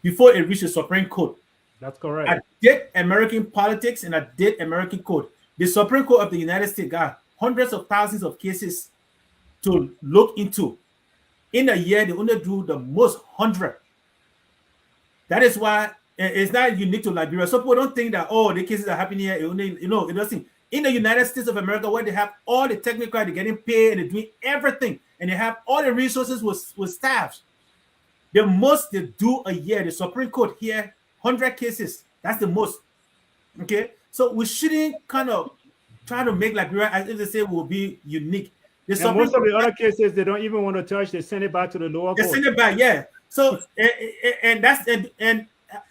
before it reaches the Supreme Court. That's correct. I did American politics and I did American court. The Supreme Court of the United States got hundreds of thousands of cases to look into. In a year, they only do the most 100. That is why it's not unique to Liberia. So people don't think that, the cases are happening here. It doesn't. In the United States of America, where they have all the technical, they're getting paid and they're doing everything, and they have all the resources with staff. The most they do a year, the Supreme Court here, 100 cases. That's the most. Okay? So we shouldn't kind of try to make Liberia, as if they say, will be unique. And most of the other cases, they don't even want to touch. They send it back to the lower court. They send it back, yeah. So, and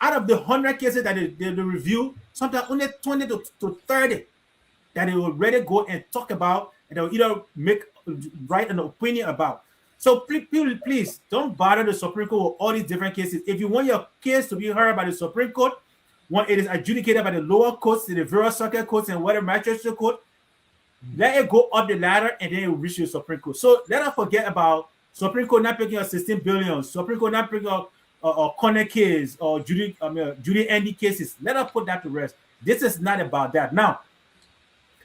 out of the 100 cases that they review, sometimes only 20 to 30 that they will ready go and talk about, and they'll either write an opinion about. So please don't bother the Supreme Court with all these different cases. If you want your case to be heard by the Supreme Court, when it is adjudicated by the lower courts, the various circuit courts, and whatever magistrate court, let it go up the ladder and then it will reach the Supreme Court. So let us forget about Supreme Court not picking up 16 billion, Supreme Court not picking up Connor case or Judy Andy cases. Let us put that to rest. This is not about that. Now,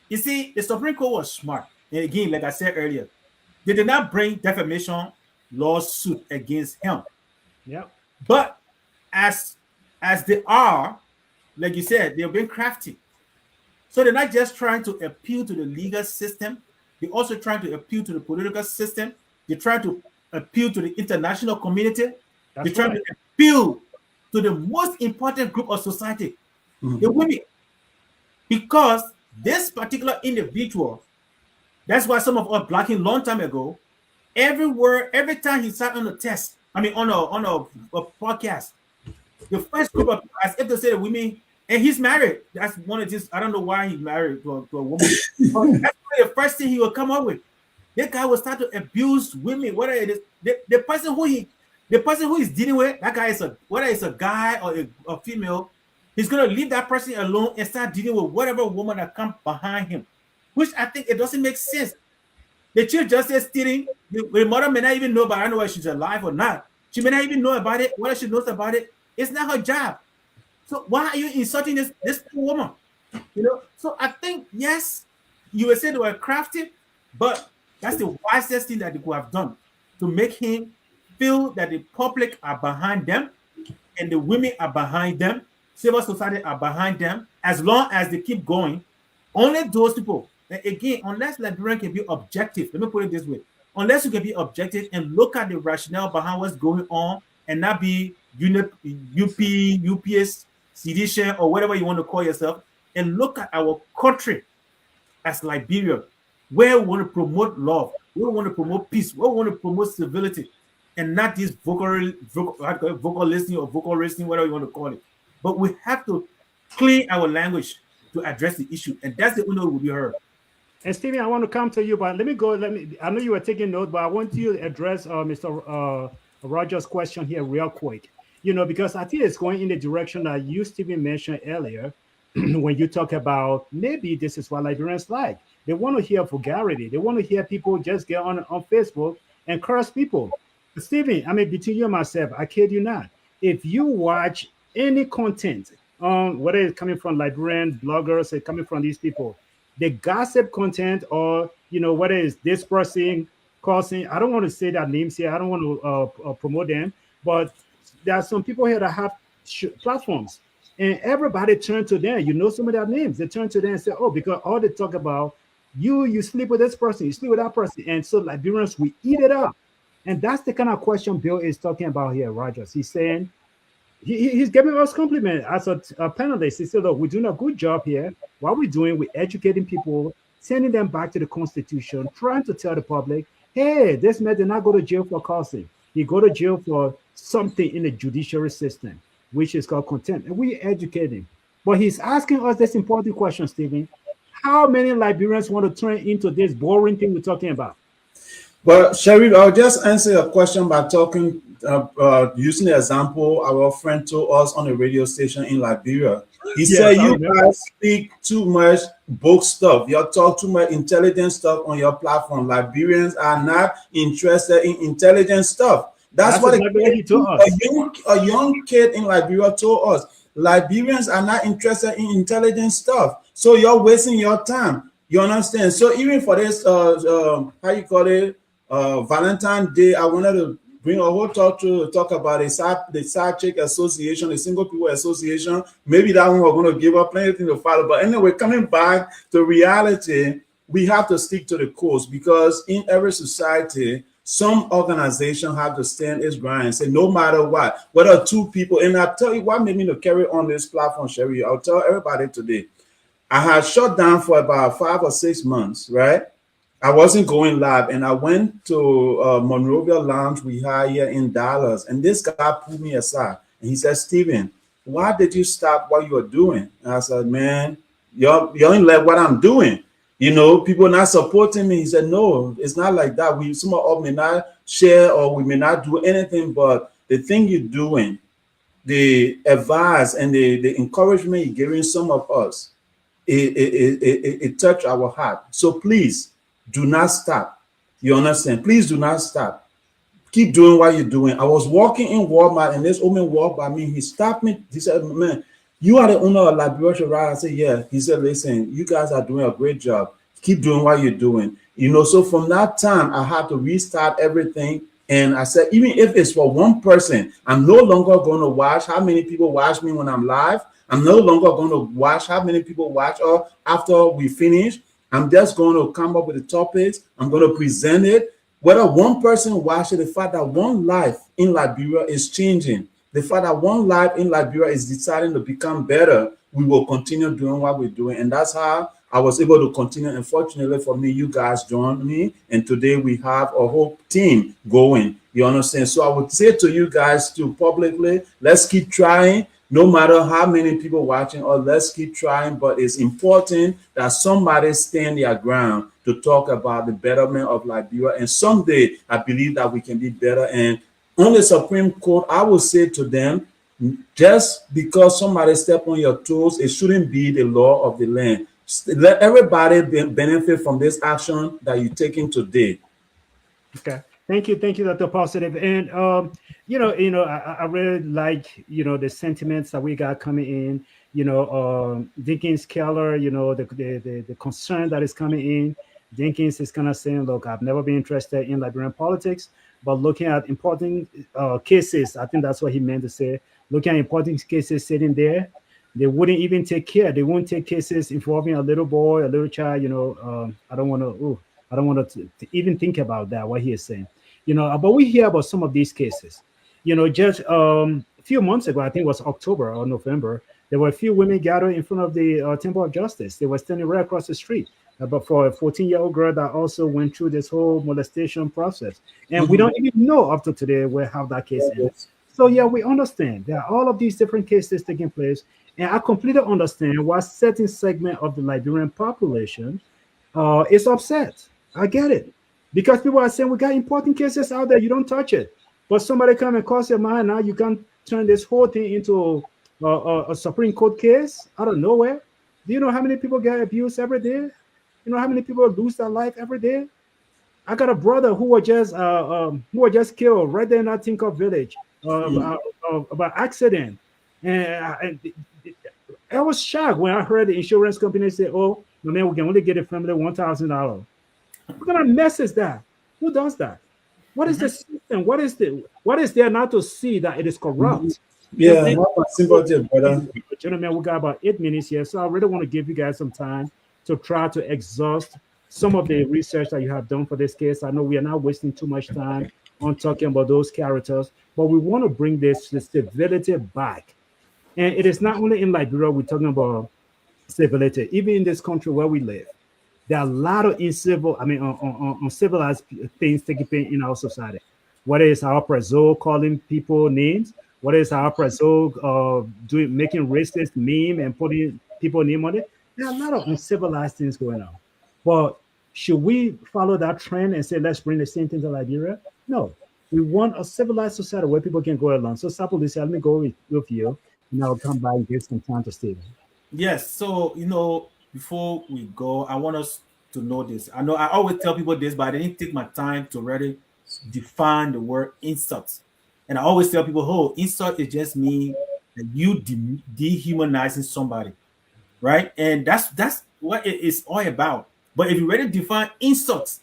you see, the Supreme Court was smart. And again, like I said earlier, they did not bring defamation lawsuit against him. Yeah. But as they are, like you said, they're being crafty. So they're not just trying to appeal to the legal system, they're also trying to appeal to the political system. They're trying to appeal to the international community. They're trying to appeal to the most important group of society, the women. Because this particular individual, that's why some of us blocked him long time ago. Every time he sat on a test, on a podcast, the first group of, as if they say the women, and he's married. That's one of his, I don't know why he's married to a woman. That's the first thing he will come up with. That guy will start to abuse women, whether it is the person who is dealing with that guy is whether it's a guy or a female, he's gonna leave that person alone and start dealing with whatever woman that comes behind him, which I think it doesn't make sense. The chief justice stealing, the mother may not even know, but I don't know whether she's alive or not. She may not even know about it. Whether she knows about it, it's not her job. So why are you insulting this poor woman? You know. So I think yes, you will say they were crafty, but that's the wisest thing that they could have done to make him feel that the public are behind them and the women are behind them, civil society are behind them. As long as they keep going, only those people. Again, unless Liberian can be objective, let me put it this way: unless you can be objective and look at the rationale behind what's going on, and not be UPS, sedition, or whatever you want to call yourself, and look at our country as Liberia, where we want to promote love, we want to promote peace, we want to promote civility, and not this vocal listening or vocal listening, whatever you want to call it. But we have to clean our language to address the issue, and that's the only way we'll be heard. And Stephen, I want to come to you, but let me go. I know you were taking note, but I want you to address Mr. Rogers' question here real quick. You know, because I think it's going in the direction that you, Stephen, mentioned earlier when you talk about maybe this is what Liberians like. They want to hear vulgarity. They want to hear people just get on Facebook and curse people. But Stephen, I mean, between you and myself, I kid you not. If you watch any content, whether it's coming from Liberian bloggers or coming from these people, the gossip content, or you know, whether it's this person causing, I don't want to say their names here, I don't want to promote them, but there are some people here that have platforms, and everybody turn to them. You know some of their names. They turn to them and say, "Oh, because all they talk about you sleep with this person, you sleep with that person," and so Liberians, we eat it up, and that's the kind of question Bill is talking about here, Rogers. He's saying. He's giving us compliment as a panelist. He said, look, we're doing a good job here. What we're doing, we're educating people, sending them back to the Constitution, trying to tell the public, hey, this man did not go to jail for causing. He go to jail for something in the judiciary system, which is called contempt. And we educate him. But he's asking us this important question, Stephen. How many Liberians want to turn into this boring thing we're talking about? Well, Sheriff, I'll just answer your question by talking, using the example our friend told us on the radio station in Liberia. He said, you guys speak too much book stuff. You talk too much intelligent stuff on your platform. Liberians are not interested in intelligent stuff. That's what a young kid in Liberia told us. Liberians are not interested in intelligent stuff. So you're wasting your time. You understand? So even for this, how you call it, Valentine's Day, I wanted to bring a whole talk to talk about the Side Chick Association, the Single People Association. Maybe that one we're going to give up plenty to follow. But anyway, coming back to reality, we have to stick to the course, because in every society, some organization have to stand its ground and say, no matter what, whether two people, and I'll tell you what made me to carry on this platform, Sherry. I'll tell everybody today. I had shut down for about 5 or 6 months, right? I wasn't going live, and I went to Monrovia Lounge we had here in Dallas, and this guy pulled me aside, and he said, Stephen, why did you stop what you were doing? And I said, man, you don't like what I'm doing. You know, people not supporting me. He said, no, it's not like that. Some of us may not share, or we may not do anything, but the thing you're doing, the advice and the encouragement you're giving some of us, it touched our heart. So please, do not stop. You understand? Please do not stop. Keep doing what you're doing. I was walking in Walmart, and this woman walked by me. He stopped me. He said, man, you are the owner of Liberia, right? I said, yeah. He said, listen, you guys are doing a great job. Keep doing what you're doing. You know, so from that time, I had to restart everything. And I said, even if it's for one person, I'm no longer going to watch how many people watch me when I'm live. I'm no longer going to watch how many people watch or after we finish. I'm just going to come up with the topics. I'm going to present it. Whether one person watches, the fact that one life in Liberia is changing, the fact that one life in Liberia is deciding to become better, we will continue doing what we're doing. And that's how I was able to continue. Unfortunately for me, you guys joined me. And today we have a whole team going. You understand? So I would say to you guys too publicly, let's keep trying. no matter how many people watching, or let's keep trying. But it's important that somebody stand their ground to talk about the betterment of Liberia. And someday, I believe that we can be better. And on the Supreme Court, I will say to them, just because somebody step on your toes, it shouldn't be the law of the land. Let everybody benefit from this action that you're taking today. Okay. Thank you, Dr. Positive. And I really like the sentiments that we got coming in. Dinkins Keller, the concern that is coming in. Dinkins is kind of saying, look, I've never been interested in Liberian politics, but looking at important cases, I think that's what he meant to say. Looking at important cases sitting there, they wouldn't even take care. They won't take cases involving a little boy, a little child. I don't want to. I don't want to even think about that. What he is saying, but we hear about some of these cases. Just a few months ago, I think it was October or November, there were a few women gathered in front of the Temple of Justice. They were standing right across the street. But for a 14-year-old girl that also went through this whole molestation process, and we don't even know up to today how that case ends. So yeah, we understand there are all of these different cases taking place, and I completely understand why certain segment of the Liberian population is upset. I get it, because people are saying we got important cases out there, you don't touch it. But somebody come and cross your mind, now you can turn this whole thing into a Supreme Court case out of nowhere. Do you know how many people get abused every day? You know how many people lose their life every day? I got a brother who was just killed right there in that Tinker village by accident, and I was shocked when I heard the insurance company say, "Oh, man, we can only get a family $1,000." What kind of mess is that? Who does that? What is the system? What is there not to see that it is corrupt? Yeah, have a sympathy, brother. Gentlemen, we got about 8 minutes here, so I really want to give you guys some time to try to exhaust some of the research that you have done for this case. I know we are not wasting too much time on talking about those characters, but we want to bring the civility back. And it is not only in Liberia we're talking about civility, even in this country where we live. There are a lot of uncivilized things taking place in our society. Whether it's our preso calling people names, whether it's our preso making racist meme and putting people name on it. There are a lot of uncivilized things going on. But should we follow that trend and say, let's bring the same thing to Liberia? No. We want a civilized society where people can go along. So, Sapulisi, let me go with you, and I'll come back and give some time to Stephen. Yes. So, before we go, I want us to know this. I know I always tell people this, but I didn't take my time to really define the word insult. And I always tell people, oh, insult is just me that you dehumanizing somebody, right? And that's what it is all about. But if you really define insults,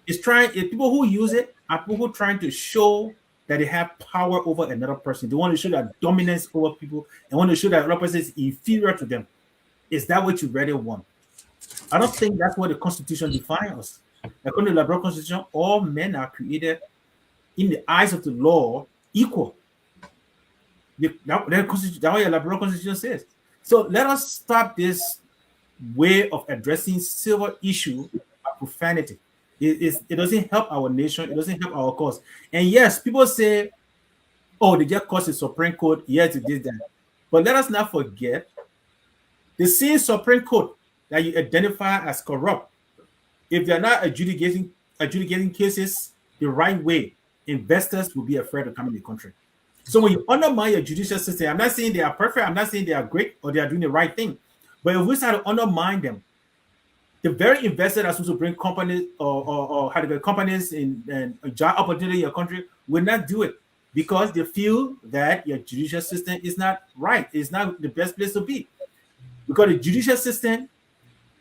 it's people who use it are people who are trying to show that they have power over another person. They want to show that dominance over people and want to show that another person is inferior to them. Is that what you really want? I don't think that's what the Constitution defines us. According to the Liberal Constitution, all men are created in the eyes of the law equal. That's what the Liberal Constitution says. So let us stop this way of addressing civil issue by profanity. It doesn't help our nation. It doesn't help our cause. And yes, people say, oh, they just caused the Supreme Court. Yes, it did that. But let us not forget the same Supreme Court that you identify as corrupt, if they're not adjudicating cases the right way, investors will be afraid to come in the country. So when you undermine your judicial system, I'm not saying they are perfect, I'm not saying they are great or they are doing the right thing, but if we start to undermine them, the very investor that's supposed to bring companies or how to get companies and job opportunity in your country will not do it because they feel that your judicial system is not right. It's not the best place to be. Because the judicial system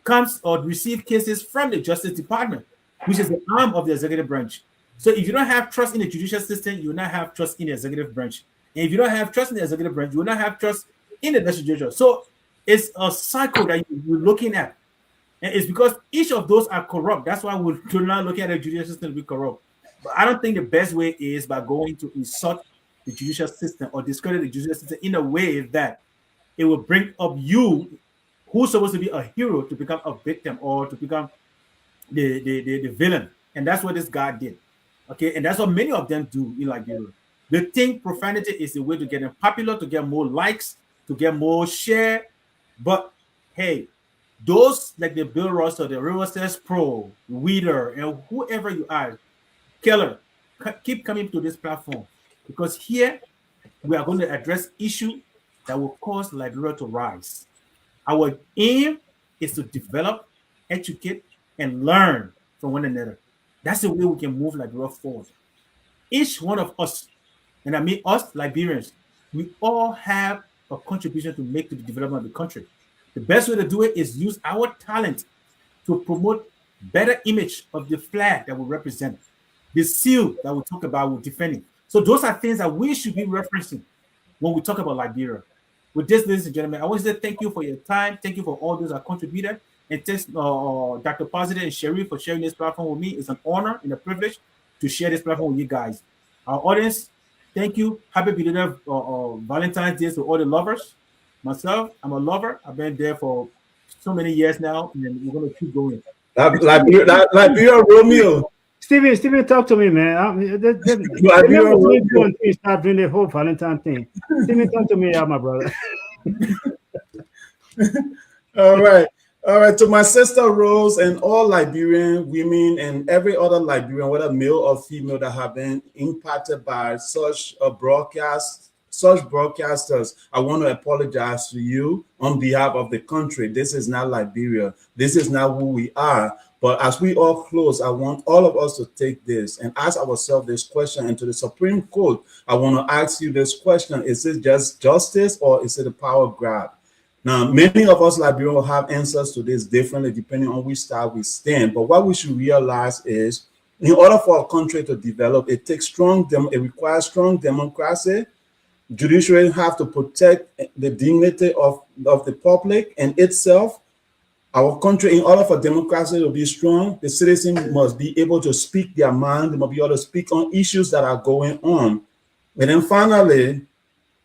comes or receives cases from the Justice Department, which is the arm of the executive branch. So if you don't have trust in the judicial system, you will not have trust in the executive branch. And if you don't have trust in the executive branch, you will not have trust in the legislature. So it's a cycle that you're looking at. And it's because each of those are corrupt. That's why we're not looking at the judicial system to be corrupt. But I don't think the best way is by going to insult the judicial system or discredit the judicial system in a way that it will bring up you, who's supposed to be a hero, to become a victim or to become the villain. And that's what this guy did. Okay, and that's what many of them do in Liberia. They think profanity is the way to get them popular, to get more likes, to get more share. But hey, those like the Bill Russell, the River Stairs Pro, Weeder, and whoever you are, Keller, keep coming to this platform, because here we are going to address issues that will cause Liberia to rise. Our aim is to develop, educate, and learn from one another. That's the way we can move Liberia forward. Each one of us, and I mean us Liberians, we all have a contribution to make to the development of the country. The best way to do it is use our talent to promote better image of the flag that we represent, the seal that we talk about, we're defending. So those are things that we should be referencing when we talk about Liberia. With this, ladies and gentlemen, I want to say thank you for your time. Thank you for all those that contributed. And thanks Dr. Positive and Sherry for sharing this platform with me. It's an honor and a privilege to share this platform with you guys. Our audience, thank you. Happy belated Valentine's Day to all the lovers. Myself, I'm a lover. I've been there for so many years now, and we're going to keep going. Liberia Romeo. Steven, talk to me, man. Start doing the whole Valentine thing. Steven, talk to me, my brother. All right. To my sister Rose and all Liberian women and every other Liberian, whether male or female, that have been impacted by such a broadcast, such broadcasters, I want to apologize to you on behalf of the country. This is not Liberia. This is not who we are. But as we all close, I want all of us to take this and ask ourselves this question. And to the Supreme Court, I want to ask you this question. Is it just justice, or is it a power grab? Now, many of us Liberians will have answers to this differently depending on which side we stand. But what we should realize is, in order for a country to develop, it requires strong democracy. Judiciary have to protect the dignity of the public and itself. Our country, in order for democracy to be strong, the citizens must be able to speak their mind. They must be able to speak on issues that are going on. And then finally,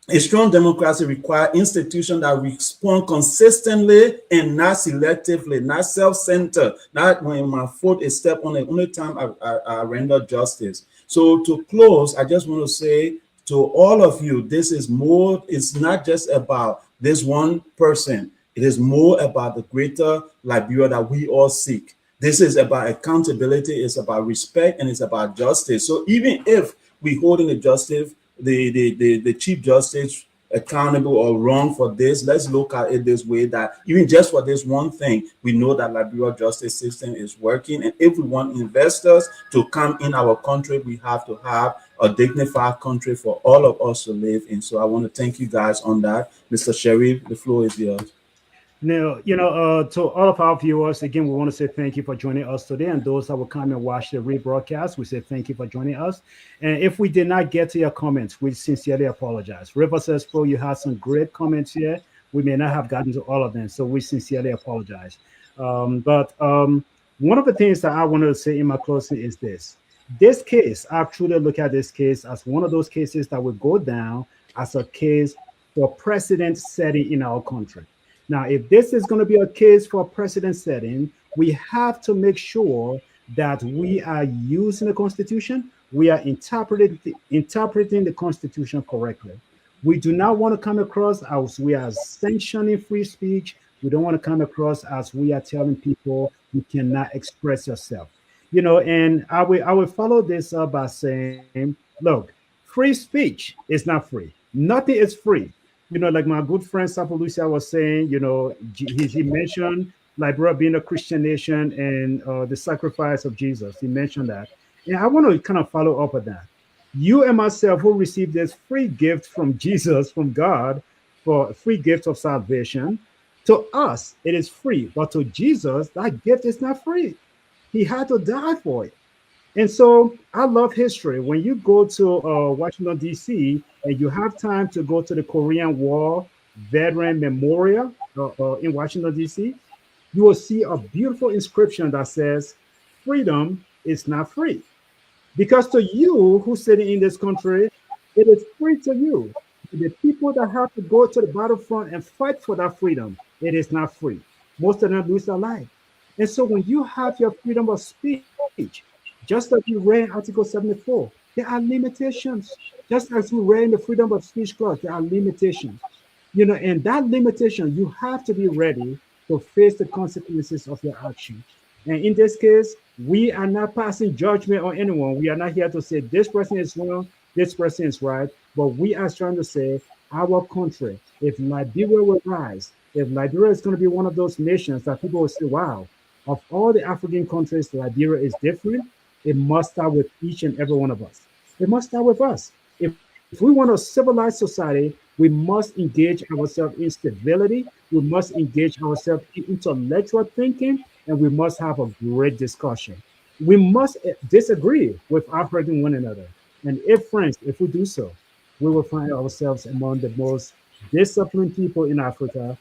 a strong democracy requires institutions that respond consistently and not selectively, not self-centered, not when my foot is stepped on the only time I render justice. So to close, I just want to say to all of you, this is more, it's not just about this one person. It is more about the greater Liberia that we all seek. This is about accountability, it's about respect, and it's about justice. So even if we hold in the Chief Justice accountable or wrong for this, let's look at it this way, that even just for this one thing, we know that Liberia justice system is working. And if we want investors to come in our country, we have to have a dignified country for all of us to live in. So I want to thank you guys on that. Mr. Sharif, the floor is yours. Now, to all of our viewers, again, we want to say thank you for joining us today. And those that will come and watch the rebroadcast, we say thank you for joining us. And if we did not get to your comments, we sincerely apologize. River says, Pro, you had some great comments here. We may not have gotten to all of them, so we sincerely apologize. But one of the things that I wanted to say in my closing is this. This case, I truly look at this case as one of those cases that will go down as a case for precedent setting in our country. Now, if this is going to be a case for precedent setting, we have to make sure that we are using the Constitution, we are interpreting the Constitution correctly. We do not want to come across as we are sanctioning free speech. We don't want to come across as we are telling people you cannot express yourself. And I will follow this up by saying, look, free speech is not free. Nothing is free. Like my good friend Sapalucia was saying, he mentioned Liberia being a Christian nation and the sacrifice of Jesus. He mentioned that. And I want to kind of follow up on that. You and myself who received this free gift from Jesus, from God, for a free gift of salvation, to us, it is free. But to Jesus, that gift is not free. He had to die for it. And so I love history. When you go to Washington, D.C., and you have time to go to the Korean War Veteran Memorial in Washington, D.C., you will see a beautiful inscription that says, freedom is not free. Because to you who's sitting in this country, it is free to you. The people that have to go to the battlefront and fight for that freedom, it is not free. Most of them lose their life. And so when you have your freedom of speech, just like you read Article 74, There are limitations. Just as we read in the freedom of speech clause, there are limitations. You know, and that limitation, you have to be ready to face the consequences of your action. And in this case, we are not passing judgment on anyone. We are not here to say this person is wrong, this person is right, but we are trying to say our country, if Liberia will rise, if Liberia is going to be one of those nations that people will say, wow, of all the African countries, Liberia is different, it must start with each and every one of us. It must start with us. If we want a civilized society, we must engage ourselves in civility. We must engage ourselves in intellectual thinking, and we must have a great discussion. We must disagree without hurting one another. And if friends, if we do so, we will find ourselves among the most disciplined people in Africa,